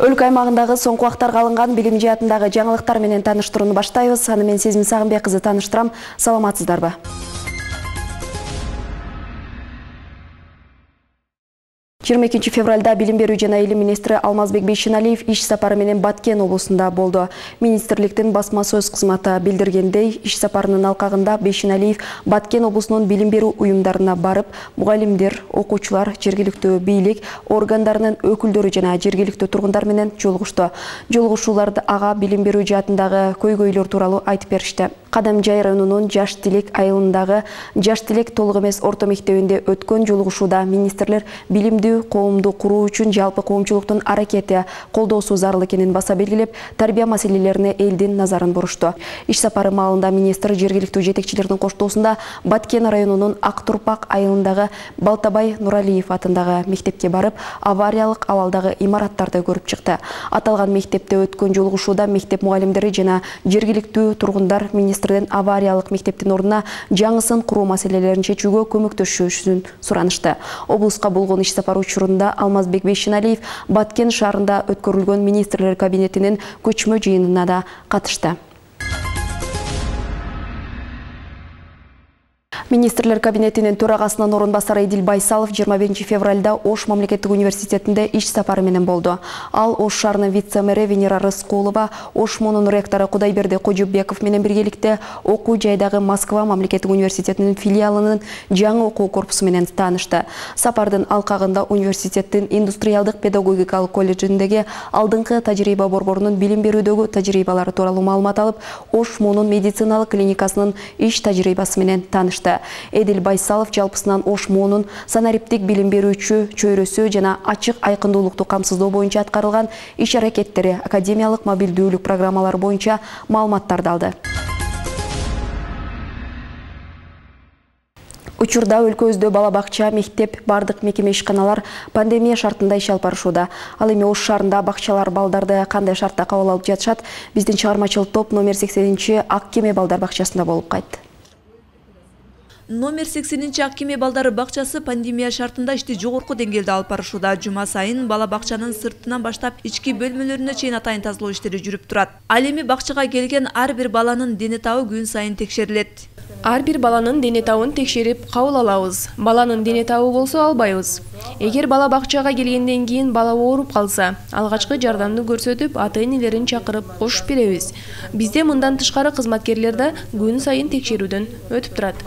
Өлкө аймагындагы соңку вактарга алынган билим жаатындагы жаңылыктар менен тааныштырууну баштайбыз. Аны мен Сезим Сагынбек кызы тааныштырам. Саламатсыздарбы? 22 февралда билим берүү жана илим министри Алмазбек Бейшеналиев иш сапары менен Баткен облусунда болду. Министрликтин басма сөз кызматы билдиргендей, иш сапарынын алкагында Бейшеналиев Баткен облусунун билим берүү уюмдарына барып, мугалимдер, окуучулар, жергиликтүү бийлик органдарынын өкүлдөрү жана жергиликтүү тургундар менен жолугушту. Жолугушууларда ага билим берүү жаатындагы көйгөйлөр тууралуу айтып беришти. Кадамжай районунун Жаш Тилек айылындагы Жаш Тилек толук эмес орто мектебинде өткөн жолугушууда министрлер билимдүү коомду куруу үчүн жалпы коомчулуктун аракети колдоосу зарыл экенин баса белгилеп, тарбия маселелерине элдин назарын бурушту. Иш сапары маалында министр жергиликтүү жетекчилердин коштоосунда Баткен районунун Ак Турпак айылындагы Балтабай Нуралиев атындагы мектепке барып, авариялык абалдагы имараттарды көрүп чыкты. Аталган мектепте өткөн жолугушууда мектеп мугалимдери жана жергиликтүү тургундар министрден авариялык мектептин ордуна жаңысын куруу маселелерин чечүүгө көмөктөшүшүн суранышты. Облуска болгон иш сапары учурунда Алмазбек Бейшеналиев Баткен шаарында өткөрүлгөн министрлер кабинетинин көчмө жыйынына да катышты. Министрлер кабинетинин төрагасынын орун басары Эдил Байсалов 25 февралда Ош мамлекеттик университетинде иш сапары менен болду. Ал Ош шаарынын вице-мэри Венера Рыскулова, Ош МУНун ректору Кудайберди Кожубеков менен биргеликте окуу жайдагы Москва мамлекеттик университетинин филиалынын жаңы окуу корпусу менен таанышты. Сапардын алкагында университеттин индустриалдык педагогикалык колледжиндеги алдыңкы тажрыйба борборунун билим берүүдөгү тажрыйбалары тууралуу маалымат алып, Ош МУНун медициналык клиникасынын иш тажрыйбасы менен таанышты. Эдил Байсалов жалпысынан Ош МУНун санариптик билим берүүчү чөйрөсү жана ачык айкындуулукту камсыздоо боюнча аткарылган иш аракеттери, академиялык мобилдүүлүк программалары боюнча маалыматтарды алды. Учурда өлкөбүздө бала бакча, мектеп, бардык мекеме ишканалар пандемия шартында иш алып барышууда. Ал эми Ош шаарында бакчалар балдарды кандай шартта кабыл алып жатышат? Биздин чыгармачыл топ номер 80-чи Ак Кеме балдар бакчасында болуп кайтты. Номер 80-чи Ак Кеме балдары бакчасы пандемия шартында ишти жогорку деңгээлде алып барышууда. Жума сайын бала бакчанын сыртынан баштап ички бөлмөлөрүнө чейин атайын тазалоо иштери жүрүп турат. Ал эми бакчага келген ар бир баланын дене табы күн сайын текшерилет. Ар бир баланын дене табын текшерип кабыл алабыз. Баланын дене табы болсо албайбыз. Эгер бала бакчага келгенден кийин бала ооруп калса, алгачкы жардамды көрсөтүп, ата-энелерин чакырып кошуп беребиз. Бизде мындан тышкары кызматкерлер да күн сайын текшерүүдөн өтүп турат.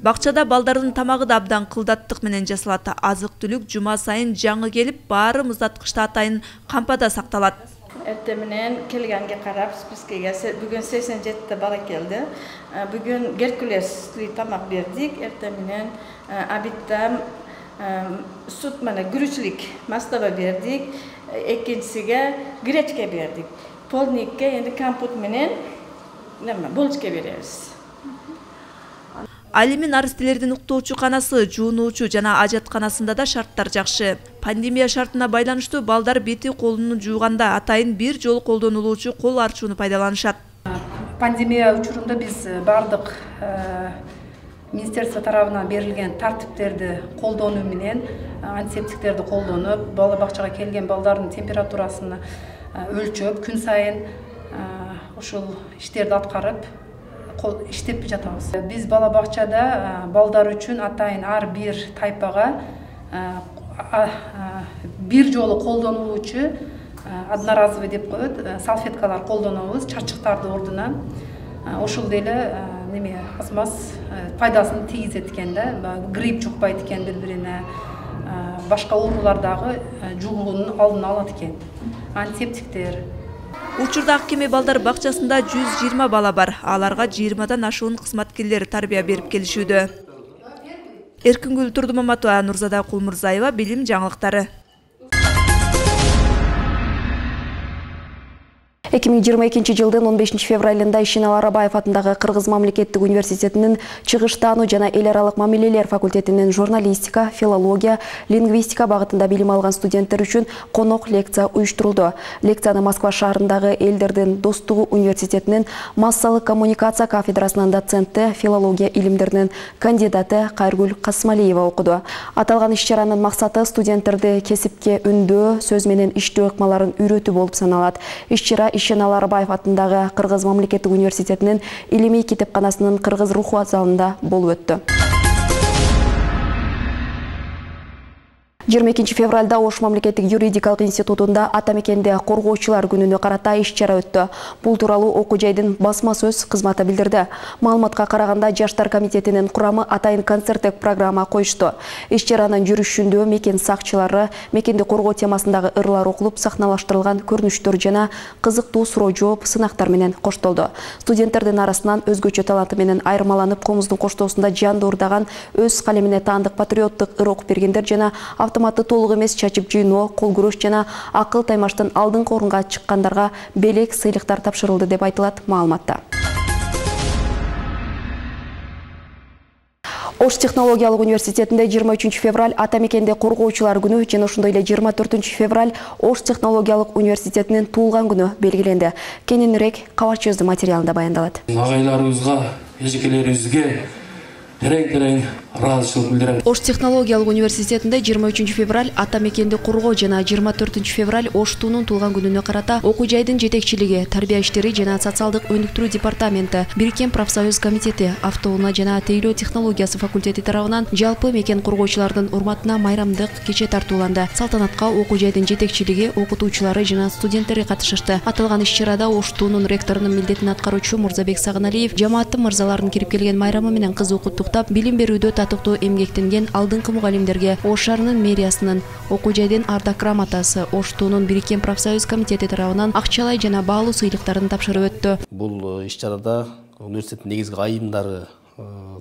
Бакчада балдардын тамагы да абдан кылдаттык менен жасалат. Азык-түлүк жума сайын жаңы келип, баары муздаткычта атайын кампада сакталат. Эртең менен келгенге карап, спискеге бүгүн 87 бала келди. Бүгүн Геркулестүү тамак бердик. Эртең менен обедтан сут менен гүрүчлүк мастаба бердик. Экинчиге гречка бердик. Полникке энди компот менен булочка беребиз. Ал эми наристелердин уктоочу канасы, жуунуучу жана ажатканасында да шарттар жакшы. Пандемия шартына байланыштуу балдар бети колун жууганда атайын бир жолу колдонулуучу кол арчууну пайдаланышат. Пандемия учурунда биз бардык министерство тарабынан берилген тартиптерди колдонуу менен антисептиктерди колдонуп, бала бакчага келген балдардын температурасын өлчөп, күн сайын ушул иштерди аткарып иштеп жатабыз. Биз бала бакчада балдар үчүн атайын ар бир тайпага бир жолу колдонулуучу одноразовый деп коет, салфеткалар колдонобуз, чачыктарды ордуна. Ошол деле неме азмаз пайдасын тийгизет экен да, грипп жукпайт экен бири-бирине, башка оорулардагы жугуунун алдын алат экен. Антисептиктер. Учурда Ак Кеме балдар бакчасында 120 бала бар. Аларга 20дан ашуун кызматкерлер тарбия берип келишүүдө. Эркингүл Турдумаматова, Нурзада Кулмурзаева, билим жаңылыктары. 2022 жылдын 15 февралында Ишеналы Арабаев атындагы Кыргыз мамлекеттик университетинин чыгыштаануу жана эл аралык мамилелер факультетинин журналистика, филология, лингвистика багытында билим алган студенттер үчүн конок лекция уюштурулду. Лекцияны Москва шаарындагы Элдердин достугу университетинин массалык коммуникация кафедрасынын доценти, филология илимдеринин кандидаты Кайыргүл Касмалиева окуду. Аталган иш-чаранын максаты студенттерди кесипке үндөө, сөз менен иштөө ыкмаларын үйрөтүү болуп саналат. Иш-чара Ишеналы Арабаев атындагы Кыргыз мамлекеттик университетинин илимий китепканасынын Кыргыз руху залында болуп өттү. 22 февралда Ош мамлекеттик юридикалык институтунда ата мекенде коргоочулар күнүнө карата иш-чара өттү. Бул тууралуу окуу жайдын басма сөз кызматы билдирди. Маалыматка караганда Жаштар комитетинин курамы атайын концерттик программа коюшту. Иш-чаранын жүрүшүндө мекен сакчылары мекенди коргоо темасындагы ырлар окулуп, сахналаштырылган көрүнүштөр жана кызыктуу суроо жооп сынактар менен коштолду. Студенттердин арасынан өзгөчө таланты менен айырмаланып, комуздун коштоосунда жанды урдаган, өз калемине таандык патриоттук ыр окуп бергендер жана автоматты толук эмес чачып жыйноо, кол күрөш жана акыл таймаштын алдыңкы орунга чыккандарга белек сыйлыктар тапшырылды деп айтылат маалыматта. Ош технологиялык университетинде 23 февраль ата мекенде коргоочулар күнү жана ошондой эле 24 февраль Ош технологиялык университетинин туулган күнү белгиленди. Кененирээк Кабар Чөздүн материалында баяндалат. Агайларыбызга, эжекелерибизге терең ыраазычылык билдирем. Ош технологиялык университетинде 23 февраль ата мекенди коргоо жана 24 февраль Ош туунун туулган күнүнө карата окуу жайдын жетекчилиги, тарбия иштери жана социалдык өнүктүрүү департаменти, Бириккен профсоюз комитети, автоунаа жана тейлөө технологиясы факультети тарабынан жалпы мекен коргоочулардын урматына майрамдык кече тартууланды. Салтанатка окуу жайдын жетекчилиги, окутуучулары жана студенттери катышышты. Аталган иш-чарада Ош туунун ректорунун милдетин аткаруучу Мурзабек Сагыналиев жамааттын мырзаларын кирип келген майрамы менен кызуу куттуктап, билим берүүдө татыктуу эмгектенген алдыңкы мугалимдерге Ош шаарынын мэриясынын, окуу жайдын ардак грамотасы, Ош туунун Бириккен профсоюз комитети тарабынан акчалай жана баалуу сыйлыктарын тапшырып өттү. Бул иш-чарада университеттин негизги айымдары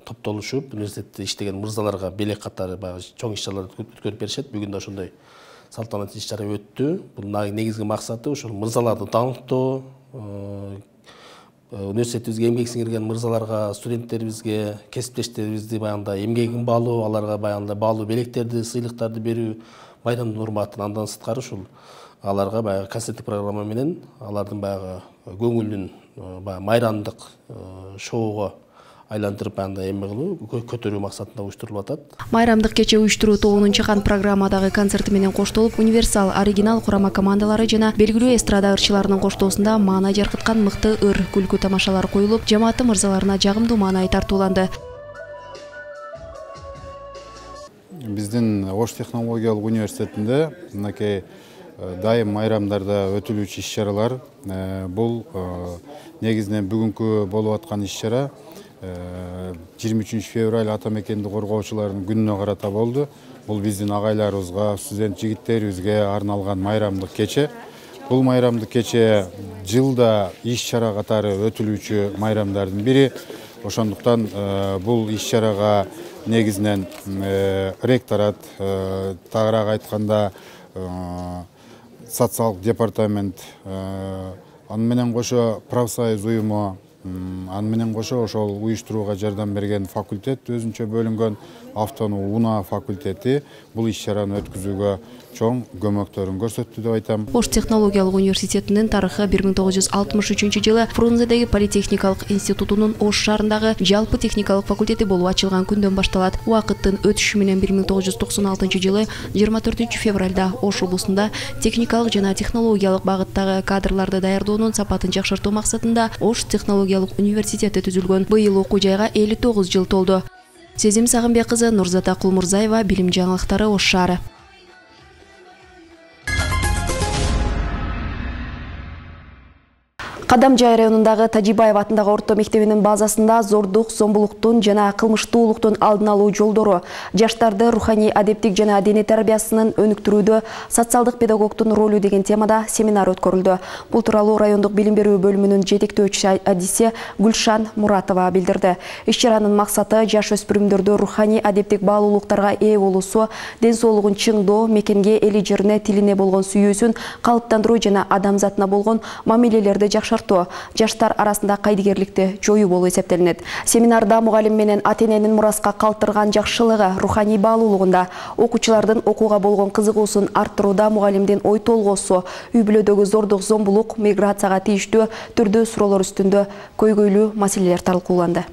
топтолушуп, университетте иштеген мырзаларга белек катары чоң иш-чараларды өткөрүп беришет. Бүгүн да ошондой салтанаттуу иш-чара өттү. Бул негизги максаты ошол мырзаларды даңктоо, университетибизге эмгек сиңирген мырзаларга, студенттерибизге, кесиптештерибизди баягында эмгегин баалоо, аларга баягында баалуу белектерди, сыйлыктарды берүү, майрамдын урматын андан сырткары ушул аларга баягы концерттик программа менен алардын баягы көңүлүн майрамдык шоуго айландырып эме кылуу, көтөрүү максатында уюштурулуп атат. Майрамдык кече уюштуруу тобунун чыккан программадагы концерти менен коштолуп, универсал, оригинал курама командалары жана белгилүү эстрада ырчыларынын коштоосунда маанай жаркыткан мыкты ыр, күлкү тамашалар коюлуп, жамааттын мырзаларына жагымдуу маанай тартууланды. Биздин Ош технологиялык университетинде мынакей дайым майрамдарда өтүлүүчү иш-чаралар, бул негизинен бүгүнкү болуп аткан иш-чара 23 февраль ата мекенди коргоочулардын күнүнө карата болду. Бул биздин агайларыбызга, студент жигиттерибизге арналган майрамдык кече. Бул майрамдык кече жылда иш-чара катары өтүлүүчү майрамдардын бири. Ошондуктан бул иш-чарага негизинен ректорат, тагыраак айтканда социалдык департамент, аны менен кошо профсоюз уюму, аны менен кошо ошол уюштурууга жардам берген факультет, өзүнчө бөлүнгөн автоунаа факультети бул иш-чараны өткүзүүгө чоң көмөктөрүн көрсөттү деп айтам. Ош технологиялык университетинин тарыхы 1963 жылы Фрунзедеги политехникалык институтунун Ош шаарындагы жалпы техникалык факультети болуп ачылган күндөн башталат. Убакыттын өтүшү менен 1996 жылы 24 февралда Ош облусунда техникалык жана технологиялык багыттагы кадрларды даярдоонун сапатын жакшыртуу максатында Ош технологиялык университети түзүлгөн. Быйыл окуу жайга 59 жыл толду. Сезим Сагынбек кызы, Нурзата Кулмурзаева, билим жаңылыктары, Ош шаары. Кадамжай районундагы Тажибаев атындагы орто мектебинин базасында зордук, зомбулуктун жана кылмыштуулуктун алдын алуу жолдору, жаштарды руханий адептик жана дене тарбиясынын өнүктүрүүдө социалдык педагогдун ролу деген темада семинар өткөрүлдү. Бул тууралуу райондук билим берүү бөлүмүнүн жетектөөчүсү адиси Гүлшан Муратова билдирди. Иш-чаранын максаты жаш өспүрүмдөрдө руханий адептик баалуулуктарга ээ болуусу, ден соолугун чыңдоо, мекенге, эли жерине, тилине болгон сүйүүсүн калыптандыруу жана адамзатына болгон мамилелерди жакшыртуу, жаштар арасында кайдыгерликти жоюу болуп эсептелинет. Семинарда мугалим менен ата-эненин мураска калтырган жакшылыгы, руханий баалуулугунда, окуучулардын окууга болгон кызыгуусун арттырууда мугалимдин ой толгоосу, үй бүлөдөгү зордук, зомбулук, миграцияга тийиштүү түрдүү суроолор үстүндө көйгөйлүү маселелер талкууланды.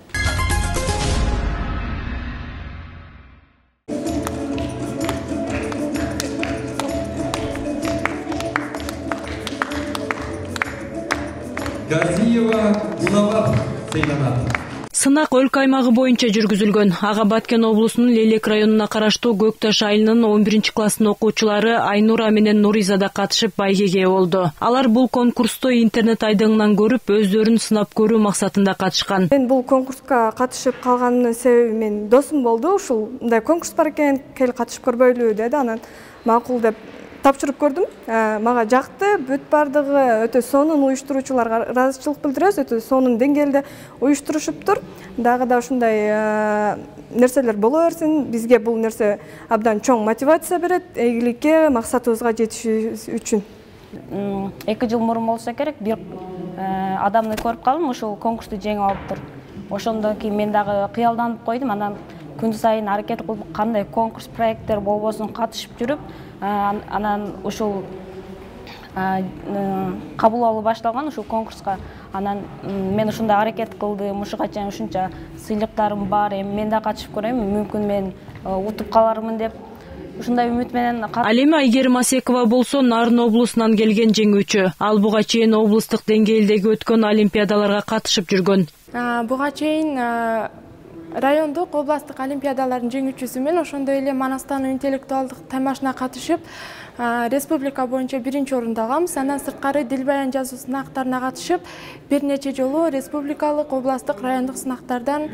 Сынак өлкө аймагы боюнча жүргүзүлгөн. Ага Баткен облусунун Лелек районуна караштуу Көкташ айылынын 11-класстын окуучулары Айнура менен Нуризада катышып байгеге болду. Алар бул конкурсту интернет айдыңынан көрүп, өздөрүн сынап көрүү максатында катышкан. Мен бул конкурска катышып калганымдын себеби мен досум болду. Ушул мындай конкурс бар экен, кел катышып көрбөйлү деди. Анан макул деп тапшырып көрдүм. Мага жакты, бүт бардыгы өтө сонун, уюштуруучуларга ыраазычылык билдиребиз, өтө сонун деңгээлде уюштурушуптур. Дагы да ушундай нерселер боло берсин. Бизге бул нерсе абдан чоң мотивация берет, ийгиликке, максатыбызга жетиш үчүн. 2 жыл мурун болсо керек, бир адамды көрүп калдым, ушул конкурсту жеңип алыптыр. Ошондон кийин мен дагы кыялданып койдум. Анан күн сайын аракет кылып, кандай конкурс проекттер болбосун катышып жүрүп, анан ушул кабыл алуу башталган ушул конкурска. Анан мен ушундай аракет кылдым, ушуга чейин ушунча сыйлыктарым бар, эми мен да катышып көрөйм, мүмкүн мен утуп калармын деп ушундай үмүт менен. Ал эми Айгерим Асекова болсо Нарын облусунан келген жеңүүчү. Ал буга чейин облустук деңгээлдеги өткөн олимпиадаларга катышып жүргөн. Буга чейин райондук, областтык олимпиадалардын жеңүүчүсүмүн. Ошондой эле Манастан интеллектуалдык таймашына катышып, республика боюнча 1-орунду алганбыз. Андан сырткары дил баян жазуу сынактарына катышып, бир нече жолу республикалык, областтык, райондук сынактардан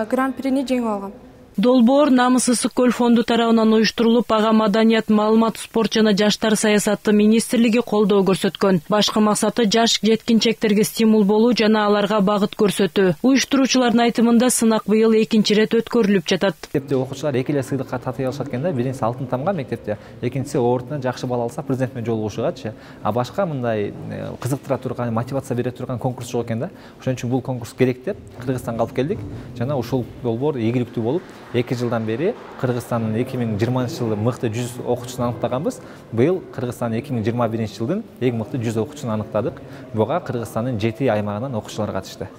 гран-прини жеңип алгам. Долбоор Намыс Ысык көл фонду тарабынан уюштурулуп, ага маданият, маалымат, спорт жана жаштар саясаты министрлиги колдоо көрсөткөн. Башкы максаты жаш жеткинчектерге стимул болуу жана аларга багыт көрсөтүү. Уюштуруучулардын айтымында сынак быйыл 2-чи рет өткөрүлүп жатат. Мектепте окуучулар 2 эле сыйлыкка татый алышат экен да. Биринчиси алтын тамга мектепте, экинчиси оортунан жакшы балл алса президент менен жолугушугачы. А башка мындай кызыктыра турган, мотивация бере турган конкурс жок экен да. Ошон үчүн бул конкурс керек деп Кыргызстанга алып келдик. Жана ушул долбоор ийгиликтүү болуп, 2 жылдан бери Кыргызстандын 2020-жылы мыкты 100 окуучусун аныктаганбыз. Быйыл Кыргызстандын 2021-жылдын эң мыкты 100 окуучусун аныктадык. Буга Кыргызстандын 7 аймагынан окуучулар катышты.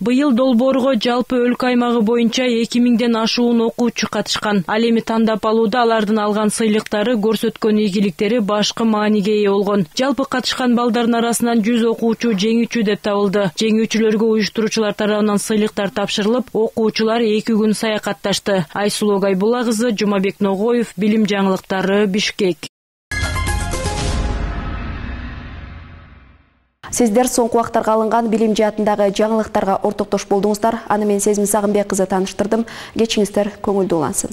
Быйыл долбоорго жалпы өлкө аймагы боюнча 2000ден ашуун окуучу катышкан. Ал эми тандап алууда алардын алган сыйлыктары, көрсөткөн ийгиликтери башкы мааниге ээ болгон. Жалпы катышкан балдардын арасынан 100 окуучу жеңүүчү деп табылды. Жеңүүчүлөргө уюштуруучулар тарабынан сыйлыктар тапшырылып, окуучулар 2 күн саякатташты. Айсулуу Гайбулла кызы, Жумабек Ногоев, Билим жаңылыктары, Бишкек. Сиздер соңку убактарга алынган билим жаатындагы жаңылыктарга ортоктош болдуңуздар. Аны мен Сезим Сагынбек кызы тааныштырдым. Кечиңиздер көңүлдүү улансын.